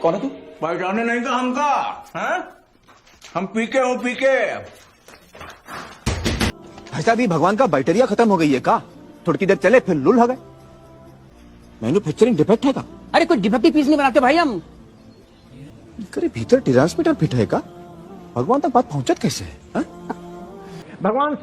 कौन है तू? पहचाने नहीं का हमका? हाँ? हम पीके हो पीके। भाई साहब ये भगवान का बैटरिया खत्म हो गई है का? थोड़ी देर चले फिर लुल हो गए। मैन्युफैक्चरिंग डिफेक्ट है का? अरे कोई डिफेक्टिव पीस नहीं बनाते भाई हम। करे भीतर ट्रांसमीटर फिट है का? भगवान तक बात पहुंचत कैसे है? हा? भगवान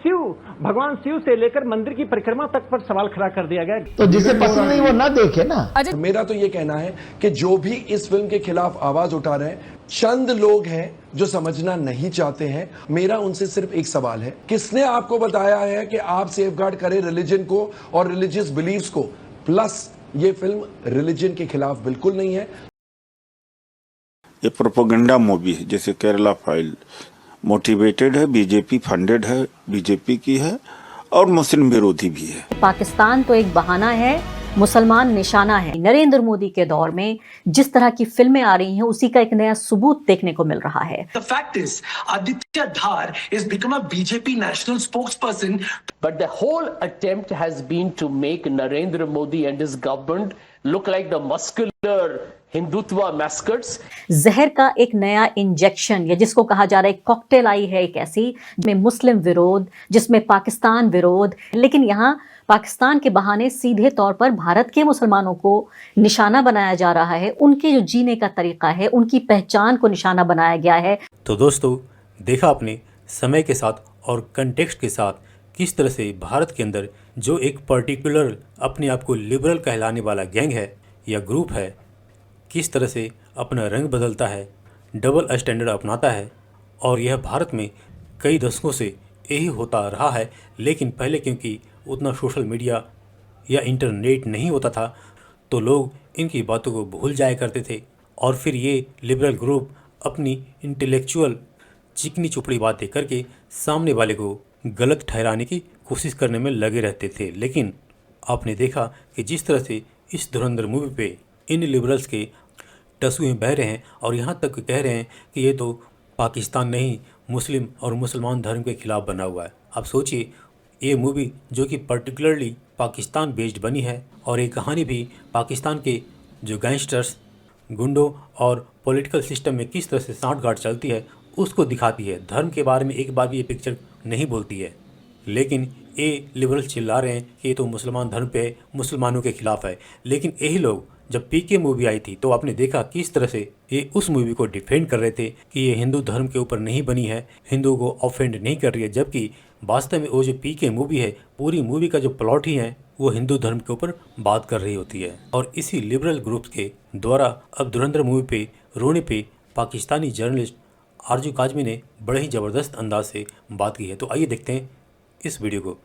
शिव से लेकर मंदिर की परिक्रमा तक पर सवाल खड़ा कर दिया गया। तो जिसे पसंद नहीं वो ना देखे ना। मेरा तो ये कहना है कि जो भी इस फिल्म के खिलाफ आवाज उठा रहे हैं, चंद लोग हैं जो समझना नहीं चाहते हैं। मेरा उनसे सिर्फ एक सवाल है, किसने आपको बताया है कि आप सेफगार्ड करें रिलीजन को और रिलीजियस बिलीव्स को? प्लस ये फिल्म रिलीजन के खिलाफ बिल्कुल नहीं है। ये प्रोपेगेंडा मूवी है, जैसे केरला फाइल मोटिवेटेड है, बीजेपी फंडेड है, बीजेपी की है और मुस्लिम विरोधी भी है। पाकिस्तान तो एक बहाना है, मुसलमान निशाना है। नरेंद्र मोदी के दौर में जिस तरह की फिल्में आ रही हैं उसी का एक नया सबूत देखने को मिल रहा है। The fact is, Aditya Dhar has become a BJP national spokesperson. But the whole attempt has been to make Narendra Modi and his government look like the muscular Hindutva मैस्कट्स। जहर का एक नया इंजेक्शन या जिसको कहा जा रहा है कॉकटेल आई है एक ऐसी में मुस्लिम विरोध, जिसमें पाकिस्तान विरोध, लेकिन यहाँ पाकिस्तान के बहाने सीधे तौर पर भारत के मुसलमानों को निशाना बनाया जा रहा है। उनके जो जीने का तरीका है, उनकी पहचान को निशाना बनाया गया है। तो दोस्तों, देखा आपने समय के साथ और कंटेक्स्ट के साथ किस तरह से भारत के अंदर जो एक पर्टिकुलर अपने आप को लिबरल कहलाने वाला गैंग है या ग्रुप है, किस तरह से अपना रंग बदलता है, डबल स्टैंडर्ड अपनाता है। और यह भारत में कई दशकों से यही होता रहा है। लेकिन पहले क्योंकि उतना सोशल मीडिया या इंटरनेट नहीं होता था तो लोग इनकी बातों को भूल जाया करते थे और फिर ये लिबरल ग्रुप अपनी इंटेलेक्चुअल चिकनी चुपड़ी बातें करके सामने वाले को गलत ठहराने की कोशिश करने में लगे रहते थे। लेकिन आपने देखा कि जिस तरह से इस धुरंधर मूवी पे इन लिबरल्स के टसुए बह रहे हैं और यहाँ तक कह रहे हैं कि ये तो पाकिस्तान नहीं, मुस्लिम और मुसलमान धर्म के खिलाफ बना हुआ है। आप सोचिए, ये मूवी जो कि पर्टिकुलरली पाकिस्तान बेस्ड बनी है और ये कहानी भी पाकिस्तान के जो गैंगस्टर्स, गुंडों और पॉलिटिकल सिस्टम में किस तरह से सांठगांठ चलती है उसको दिखाती है। धर्म के बारे में एक बार भी ये पिक्चर नहीं बोलती है। लेकिन ये लिबरल चिल्ला रहे हैं कि ये तो मुसलमान धर्म पे, मुसलमानों के खिलाफ है। लेकिन यही लोग जब पीके मूवी आई थी तो आपने देखा किस तरह से ये उस मूवी को डिफेंड कर रहे थे कि ये हिंदू धर्म के ऊपर नहीं बनी है, हिंदू को ऑफेंड नहीं कर रही है। जबकि वास्तव में वो जो पीके मूवी है, पूरी मूवी का जो प्लॉट ही है वो हिंदू धर्म के ऊपर बात कर रही होती है। और इसी लिबरल ग्रुप्स के द्वारा अब धुरंधर मूवी पे रोने पे पाकिस्तानी जर्नलिस्ट आरजू काजमी ने बड़े ही ज़बरदस्त अंदाज से बात की है। तो आइए देखते हैं इस वीडियो को।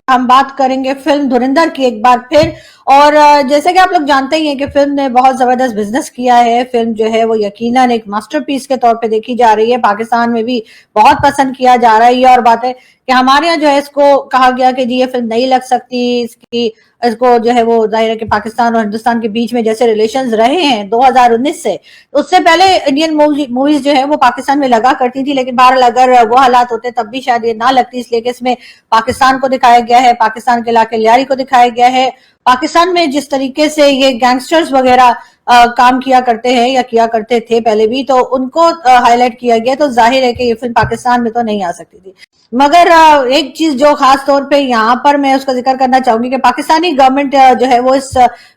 हम बात करेंगे फिल्म धुरंधर की एक बार फिर। और जैसे कि आप लोग जानते ही हैं कि फिल्म ने बहुत जबरदस्त बिजनेस किया है। फिल्म जो है वो यकीनन एक मास्टरपीस के तौर पे देखी जा रही है। पाकिस्तान में भी बहुत पसंद किया जा रहा है। ये और बात है कि हमारे यहाँ जो है इसको कहा गया कि जी ये फिल्म नहीं लग सकती, इसको जो है वो जाहिर है कि पाकिस्तान और हिंदुस्तान के बीच में जैसे रिलेशंस रहे हैं 2019 से, उससे पहले इंडियन मूवीज जो है वो पाकिस्तान में लगा करती थी। लेकिन बहरहाल अगर वो हालात होते तब भी शायद ये ना लगती, इसलिए कि इसमें पाकिस्तान को दिखाया गया है, पाकिस्तान के इलाके लियारी को दिखाया गया है। पाकिस्तान में जिस तरीके से ये गैंगस्टर्स वगैरह काम किया करते हैं या किया करते थे पहले भी, तो उनको हाईलाइट किया गया। तो जाहिर है कि ये फिल्म पाकिस्तान में तो नहीं आ सकती थी। मगर एक चीज जो खास तौर पे यहाँ पर मैं उसका जिक्र करना चाहूंगी कि पाकिस्तानी गवर्नमेंट जो है वो इस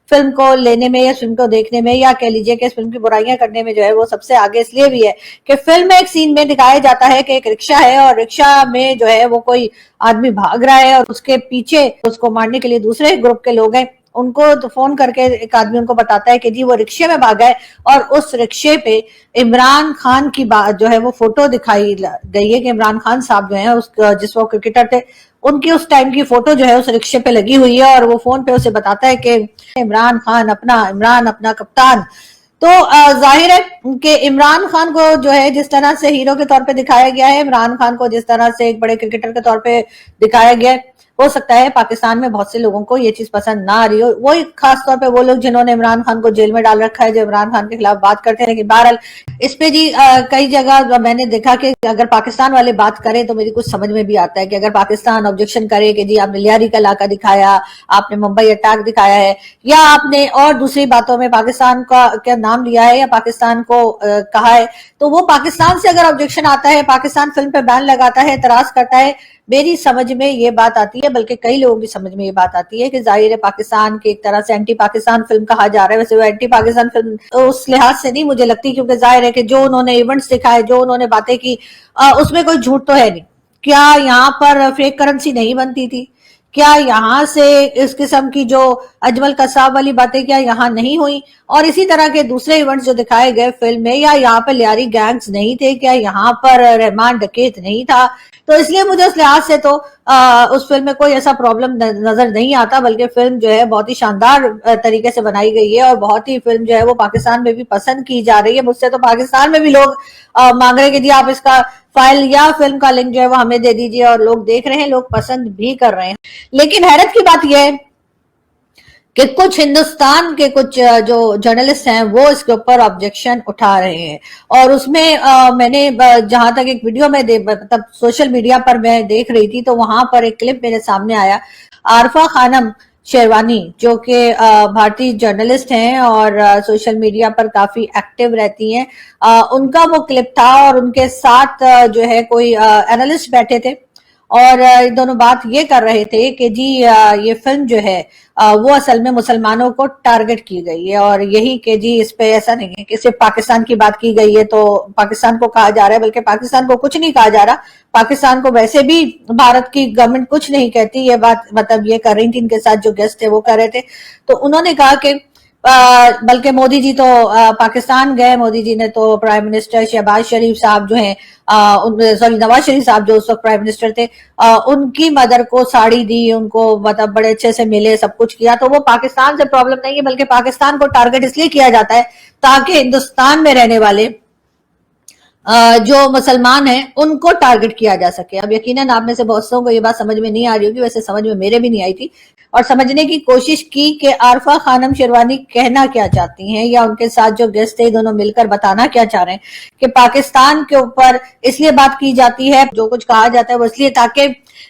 फिल्म को लेने में या फिल्म को देखने में या कह लीजिए कि इस फिल्म की बुराइयां करने में जो है वो सबसे आगे इसलिए भी है कि फिल्म में एक सीन में दिखाया जाता है कि एक रिक्शा है और रिक्शा में जो है वो कोई आदमी भाग रहा है और उसके पीछे उसको मारने के लिए दूसरे ग्रुप के लोग हैं। उनको तो फोन करके एक आदमी उनको बताता है कि जी वो रिक्शे में भागा है और उस रिक्शे पे इमरान खान की बात जो है वो फोटो दिखाई गई है कि इमरान खान साहब जो है उस जिस वो क्रिकेटर थे उनकी उस टाइम की फोटो जो है उस रिक्शे पे लगी हुई है। और वो फोन पे उसे बताता है कि इमरान अपना कप्तान। तो जाहिर है कि इमरान खान को जो है जिस तरह से हीरो के तौर पे दिखाया गया है, इमरान खान को जिस तरह से एक बड़े क्रिकेटर के तौर पे दिखाया गया है, हो सकता है पाकिस्तान में बहुत से लोगों को ये चीज पसंद ना आ रही हो, वो खास तौर पे वो लोग जिन्होंने इमरान खान को जेल में डाल रखा है, जो इमरान खान के खिलाफ बात करते हैं। लेकिन बहरहाल इस पे जी कई जगह मैंने देखा कि अगर पाकिस्तान वाले बात करें तो मेरी कुछ समझ में भी आता है कि अगर पाकिस्तान ऑब्जेक्शन करे कि जी आपने लियारी का इलाका दिखाया, आपने मुंबई अटैक दिखाया है, या आपने और दूसरी बातों में पाकिस्तान का क्या नाम लिया है या पाकिस्तान को कहा है, तो वो पाकिस्तान से अगर ऑब्जेक्शन आता है, पाकिस्तान फिल्म पे बैन लगाता है, एतराज करता है, मेरी समझ में ये बात आती है, बल्कि कई लोगों की समझ में ये बात आती है कि जाहिर है पाकिस्तान की एक तरह से एंटी पाकिस्तान फिल्म कहा जा रहा है। वैसे वो एंटी पाकिस्तान फिल्म तो उस लिहाज से नहीं मुझे लगती, क्योंकि जाहिर है कि जो उन्होंने इवेंट्स दिखाए, जो उन्होंने बातें की, उसमें कोई झूठ तो है नहीं। क्या यहाँ पर फेक करेंसी नहीं बनती थी? क्या यहाँ से इस किस्म की जो अजमल कसाब वाली बातें क्या यहाँ नहीं हुई? और इसी तरह के दूसरे इवेंट्स जो दिखाए गए फिल्म में, या यहाँ पर लियारी गैंग्स नहीं थे? क्या यहाँ पर रहमान डकैत नहीं था? तो इसलिए मुझे उस लिहाज से तो उस फिल्म में कोई ऐसा प्रॉब्लम नजर नहीं आता, बल्कि फिल्म जो है बहुत ही शानदार तरीके से बनाई गई है और बहुत ही फिल्म जो है वो पाकिस्तान में भी पसंद की जा रही है। मुझसे तो पाकिस्तान में भी लोग मांग रहे हैं कि जी आप इसका फाइल या फिल्म का लिंक जो है वो हमें दे दीजिए, और लोग देख रहे हैं, लोग पसंद भी कर रहे हैं। लेकिन हैरत की बात यह है कि कुछ हिंदुस्तान के कुछ जो जर्नलिस्ट हैं वो इसके ऊपर ऑब्जेक्शन उठा रहे हैं, और उसमें मैंने जहां तक एक वीडियो में मतलब सोशल मीडिया पर मैं देख रही थी, तो वहां पर एक क्लिप मेरे सामने आया। आरफा खानम शेरवानी जो कि भारतीय जर्नलिस्ट हैं और सोशल मीडिया पर काफी एक्टिव रहती हैं, उनका वो क्लिप था, और उनके साथ जो है कोई एनालिस्ट बैठे थे, और दोनों बात ये कर रहे थे कि जी ये फिल्म जो है वो असल में मुसलमानों को टारगेट की गई है, और यही कि जी इस पे ऐसा नहीं है कि सिर्फ पाकिस्तान की बात की गई है तो पाकिस्तान को कहा जा रहा है, बल्कि पाकिस्तान को कुछ नहीं कहा जा रहा। पाकिस्तान को वैसे भी भारत की गवर्नमेंट कुछ नहीं कहती, ये बात मतलब ये कर रही थी, इनके साथ जो गेस्ट थे वो कर रहे थे। तो उन्होंने कहा कि बल्कि मोदी जी तो पाकिस्तान गए, मोदी जी ने तो प्राइम मिनिस्टर शहबाज शरीफ साहब जो हैं, सॉरी नवाज शरीफ साहब जो उस वक्त प्राइम मिनिस्टर थे, उनकी मदर को साड़ी दी, उनको मतलब बड़े अच्छे से मिले, सब कुछ किया। तो वो पाकिस्तान से प्रॉब्लम नहीं है, बल्कि पाकिस्तान को टारगेट इसलिए किया जाता है ताकि हिंदुस्तान में रहने वाले जो मुसलमान हैं उनको टारगेट किया जा सके। अब यकीनन आप में से बहुत सौ को ये बात समझ में नहीं आ रही होगी, वैसे समझ में मेरे भी नहीं आई थी, और समझने की कोशिश की कि आरफा खानम शेरवानी कहना क्या चाहती हैं, या उनके साथ जो गेस्ट थे दोनों मिलकर बताना क्या चाह रहे हैं कि पाकिस्तान के ऊपर इसलिए बात की जाती है, जो कुछ कहा जाता है वो इसलिए ताकि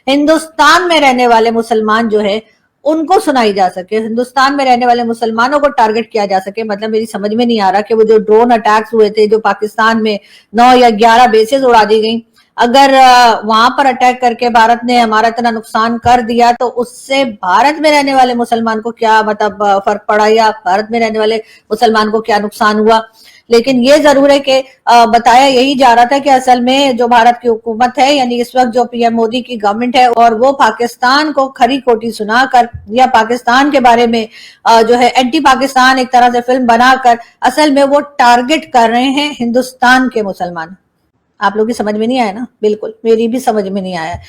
हिंदुस्तान में रहने वाले मुसलमान जो है उनको सुनाई जा सके, हिंदुस्तान में रहने वाले मुसलमानों को टारगेट किया जा सके। मतलब मेरी समझ में नहीं आ रहा कि वो जो ड्रोन अटैक्स हुए थे, जो पाकिस्तान में 9 या 11 बेसेस उड़ा दी गई, अगर वहां पर अटैक करके भारत ने हमारा इतना नुकसान कर दिया तो उससे भारत में रहने वाले मुसलमान को क्या मतलब फर्क पड़ा, या भारत में रहने वाले मुसलमान को क्या नुकसान हुआ। लेकिन ये जरूर है कि बताया यही जा रहा था कि असल में जो भारत की हुकूमत है, यानी इस वक्त जो पीएम मोदी की गवर्नमेंट है, और वो पाकिस्तान को खरी खोटी सुनाकर या पाकिस्तान के बारे में जो है एंटी पाकिस्तान एक तरह से फिल्म बनाकर असल में वो टारगेट कर रहे हैं हिंदुस्तान के मुसलमान। आप लोग की समझ में नहीं आया ना? बिल्कुल मेरी भी समझ में नहीं आया।